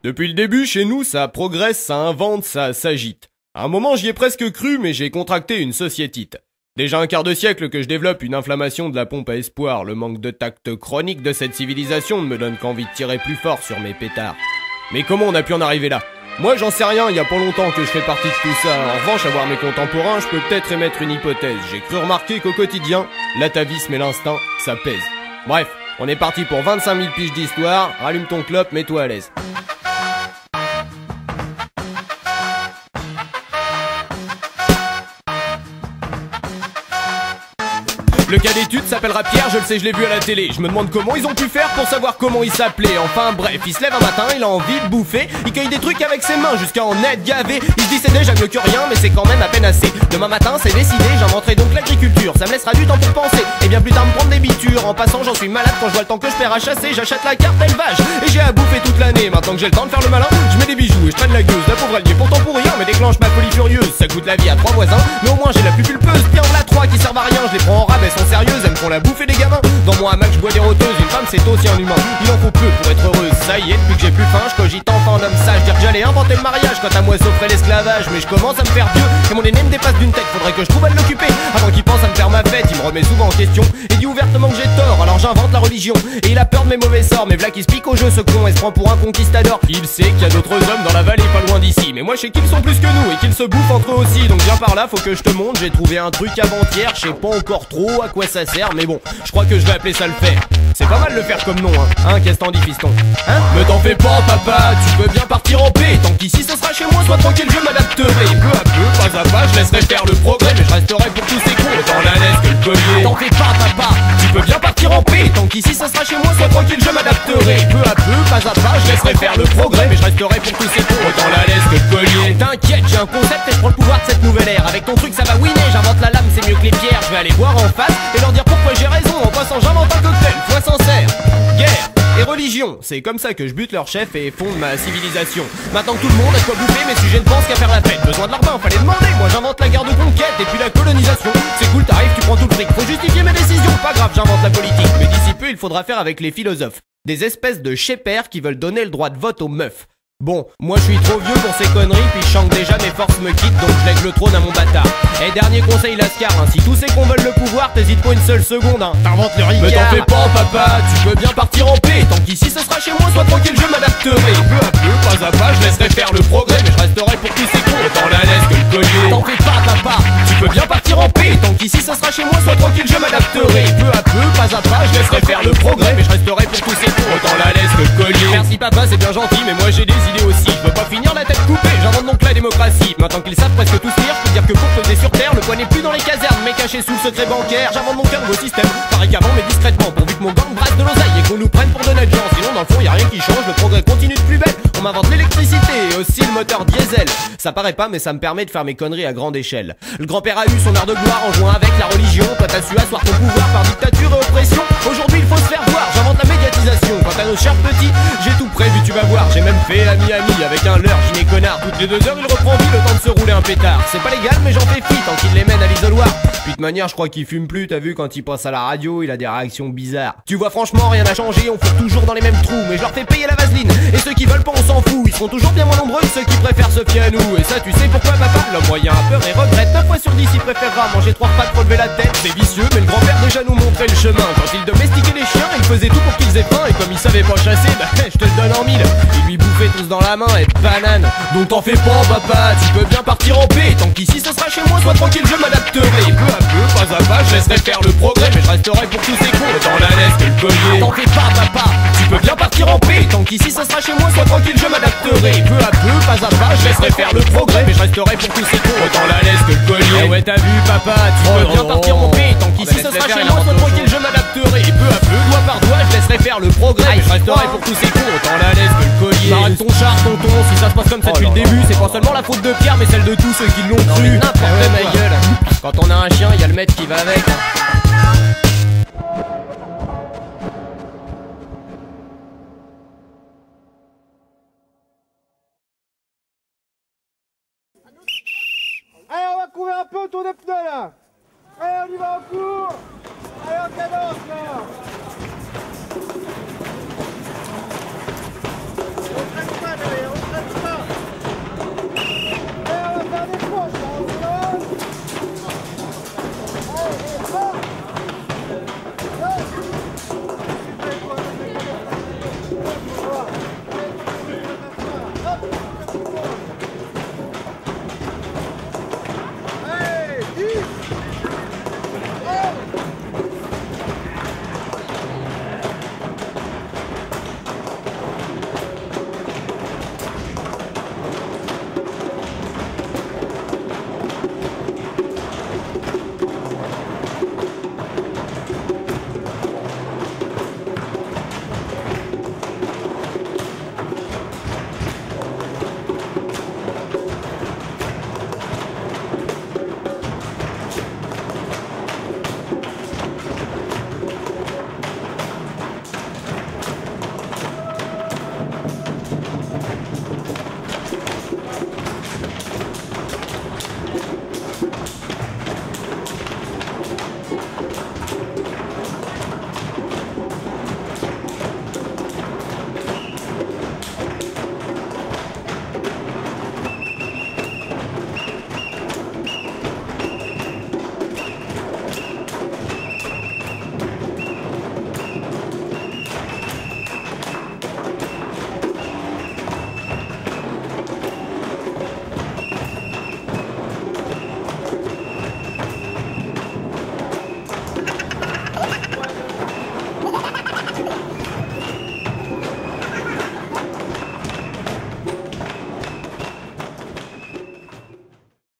Depuis le début, chez nous, ça progresse, ça invente, ça s'agite. À un moment, j'y ai presque cru, mais j'ai contracté une sociétite. Déjà un quart de siècle que je développe une inflammation de la pompe à espoir. Le manque de tact chronique de cette civilisation ne me donne qu'envie de tirer plus fort sur mes pétards. Mais comment on a pu en arriver là? Moi, j'en sais rien, il y a pas longtemps que je fais partie de tout ça. En revanche, à voir mes contemporains, je peux peut-être émettre une hypothèse. J'ai cru remarquer qu'au quotidien, l'atavisme et l'instinct, ça pèse. Bref, on est parti pour 25 000 piges d'histoire. Rallume ton clope, mets-toi à l'aise. Le cas d'étude s'appellera Pierre, je le sais, je l'ai vu à la télé. Je me demande comment ils ont pu faire pour savoir comment il s'appelait. Enfin bref, il se lève un matin, il a envie de bouffer. Il cueille des trucs avec ses mains jusqu'à en être gavé. Il se dit c'est déjà mieux que rien, mais c'est quand même à peine assez. Demain matin c'est décidé, j'inventerai donc l'agriculture. Ça me laissera du temps pour penser, et bien plus tard me prendre des bitures. En passant j'en suis malade quand je vois le temps que je perds à chasser. J'achète la carte élevage, et j'ai à bouffer toute l'année. Maintenant que j'ai le temps de faire le malin, je mets des bijoux et je traîne la gueuse. La pauvre alliée pourtant pour rien, mais déclenche ma folie furieuse. Ça coûte la vie à 3 voisins, mais au moins j'ai la plus pulpeuse. Bien on l'a 3 qui servent à rien, je les prends en rab, elles sont sérieuses, elles me font la bouffer des gamins. Dans mon hamac je bois des roteuses, une femme c'est aussi un humain. Il en faut peu pour être heureuse, ça y est, depuis que j'ai plus faim, je cogite enfin en homme sage. Dire que j'allais inventer le mariage quand à moi s'offrait l'esclavage. Mais je commence à me faire vieux, et mon aîné me dépasse d'une tête. Faudrait que je trouve à l'occuper, avant qu'il pense à me faire ma fête. Il me remet souvent en question, et dit ouvertement que j'ai tort. Alors j'invente la religion, et il a peur de mes mauvais sorts. Mais v'là qui se pique au jeu ce con, et se prend pour un conquistador. Il sait qu'il y a d'autres hommes dans la vallée pas loin d'ici, mais moi je sais qu'ils sont plus que nous, et qu'ils se bouffent entre eux aussi. Donc viens par là, faut que je te montre, j'ai trouvé un truc avant-hier. Je sais pas encore trop à quoi ça sert, mais bon, je crois que je vais appeler ça le faire. C'est pas mal le faire comme nom, hein, qu'est-ce t'en dis fiston? Hein? Me t'en fais pas papa, tu peux bien partir en paix. Tant qu'ici ce sera chez moi, sois tranquille, je m'adapterai. Peu à peu, pas à pas, je laisserai faire le progrès. Mais je resterai pour tous ces cons dans la laisse que le collier. T'en fais pas papa, tu peux bien partir en paix. Tant qu'ici ce sera chez moi, sois tranquille, je m'adapterai. Peu à peu, pas à pas, je laisserai faire le progrès. Mais je resterai pour tous ces cons dans la laisse que le collier. T'inquiète, j'ai un concept et je prends le pouvoir de cette nouvelle ère. Avec ton truc ça va winner, j'invente la lame, c'est mieux que les pierres. Je vais aller voir en face et leur dire pourquoi j'ai raison. En passant j'invente un cocktail, foi sincère, guerre et religion. C'est comme ça que je bute leur chef et fonde ma civilisation. Maintenant que tout le monde a quoi bouffer, mes sujets ne pensent qu'à faire la fête. Besoin de leur bain, fallait demander. Moi j'invente la guerre de conquête et puis la colonisation. C'est cool, t'arrives, tu prends tout le fric. Faut justifier mes décisions, pas grave, j'invente la politique. Mais d'ici peu, il faudra faire avec les philosophes. Des espèces de chépères qui veulent donner le droit de vote aux meufs. Bon, moi je suis trop vieux pour ces conneries, puis je sens que déjà mes forces me quittent, donc je lègue le trône à mon bâtard. Et dernier conseil Lascar, hein, si tous ces cons veulent le pouvoir, t'hésites pas une seule seconde, hein, t'inventes le ricard. Mais t'en fais pas papa, tu peux bien partir en paix. Tant qu'ici ce sera chez moi, sois tranquille, je m'adapterai. Peu à peu, pas à pas, je laisserai faire le progrès. Mais je resterai pour tous ces cons dans la laisse que le collier. T'en fais pas papa, tu peux bien partir en paix. Tant qu'ici ce sera chez moi, sois tranquille, je m'adapterai. Peu à peu, pas à pas, je laisserai faire le progrès. Mais je resterai pour tous ces cons dans la laisse que le collier. Merci papa, c'est bien gentil, mais moi j'ai des idées aussi. Je veux pas finir la tête coupée, j'invente donc la démocratie. Maintenant qu'ils savent presque tous lire, je peux dire que pour peser sur terre, le poids n'est plus dans les casernes, mais caché sous le secret bancaire. J'invente donc un nouveau système, pareil qu'avant mais discrètement, pourvu que mon gang brasse de l'oseille et qu'on nous prenne pour de notre gens. Sinon dans le fond y a rien qui change, le progrès continue de plus belle. On m'invente l'électricité et aussi le moteur diesel. Ça paraît pas mais ça me permet de faire mes conneries à grande échelle. Le grand-père a eu son heure de gloire en jouant avec la religion. Toi t'as su asseoir ton pouvoir par dictature et oppression. Aujourd'hui il faut se faire voir, j'invente la médiatisation. Quant à nos chers petits, j'ai tout prévu, tu vas voir. J'ai même fait ami avec un leurre, giné connard. Toutes les 2 heures il reprend vie le temps de se rouler un pétard. C'est pas légal mais j'en fais fi tant qu'il les mène à l'isoloir. Puis de manière je crois qu'il fume plus, t'as vu quand il passe à la radio, il a des réactions bizarres. Tu vois franchement rien n'a changé, on fout toujours dans les mêmes trous. Mais je leur fais payer la vaseline, et ceux qui veulent pas on s'en fout. Ils seront toujours bien moins nombreux que ceux qui préfèrent se fier à nous. Et ça tu sais pourquoi papa? L'homme moyen a peur et regrette. 9 fois sur 10 il préférera manger 3 repas de relever la tête. C'est vicieux mais le grand-père déjà nous montrait le chemin. Quand il domestiquait les chiens, il faisait tout pour qu'ils aient faim. Et comme il savait pas chasser, bah je te le donne en mille. Il lui bouffait tous dans la main et banane. Donc t'en fais pas papa, tu peux bien partir en paix. Tant qu'ici ce sera chez moi, sois tranquille, je m'adapterai. Peu à peu, pas à pas, je laisserai faire le progrès. Mais je resterai pour tous ces cons dans la laisse que le collier. T'en fais pas papa, tu peux bien partir en paix. Tant qu'ici ce sera chez moi, sois tranquille, je m'adapterai. Peu à peu, pas à pas, je laisserai faire le progrès. Mais je resterai pour tous ces cons dans la laisse que le collier. Eh ouais t'as vu papa, tu peux bien partir en paix. Tant qu'ici ce sera chez moi, sois tranquille, je m'adapterai. Peu à peu, doigt par doigt, je laisserai faire le progrès. Mais je resterai pour tous ces cons dans la laisse que le collier. Arrête ton char, tonton, si ça se passe comme ça depuis le début, c'est pas seulement la faute de Pierre, mais celle de tous ceux qui l'ont cru. N'importe ma gueule. Quand on a un chien, y a le maître qui va avec. Allez, on va courir un peu autour des pneus là. Allez, on y va en cours. Allez, en cadence là. On traîne pas, Allez,